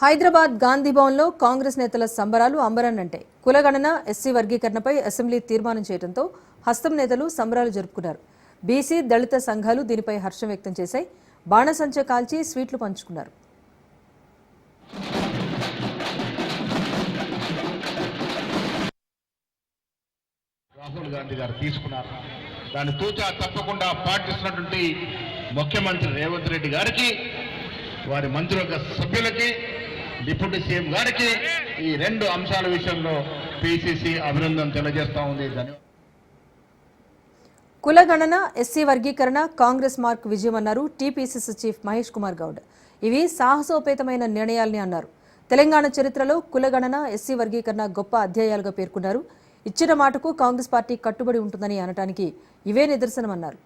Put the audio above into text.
హైదరాబాద్ గాంధీ భవన్లో కాంగ్రెస్ నేతల సంబరాలు అంబరాన్నంటాయి. కులగణన, ఎస్సీ వర్గీకరణపై అసెంబ్లీ తీర్మానం చేయడంతో హస్తం నేతలు సంబరాలు జరుపుకున్నారు. బీసీ, దళిత సంఘాలు దీనిపై హర్షం వ్యక్తం చేశాయి. బాణసంచ కాల్చి స్వీట్లు పంచుకున్నారు. రాహుల్ గాంధీ గారు తీసుకున్నారు. దాన్ని తూచా తప్పకుండా పాటిస్తున్నటువంటి ముఖ్యమంత్రి రేవంత్ రెడ్డి గారికి, వారి మంత్రుల సభ్యులకి, డిప్యూటీ సీఎం గారికి ఈ రెండు అంశాల విషయంలో పిసిసి అభినందన తెలియజేస్తా ఉంది. కులగణన, ఎస్సీ వర్గీకరణ కాంగ్రెస్ మార్క్ విజయమన్నారు టీపీసీసీ చీఫ్ మహేష్ కుమార్ గౌడ్. ఇవి సాహసోపేతమైన నిర్ణయాలని అన్నారు. తెలంగాణ చరిత్రలో కులగణన, ఎస్సీ వర్గీకరణ గొప్ప అధ్యాయాలుగా పేర్కొన్నారు. ఇచ్చిన మాటకు కాంగ్రెస్ పార్టీ కట్టుబడి ఉంటుందని అనటానికి ఇవే నిదర్శనమన్నారు.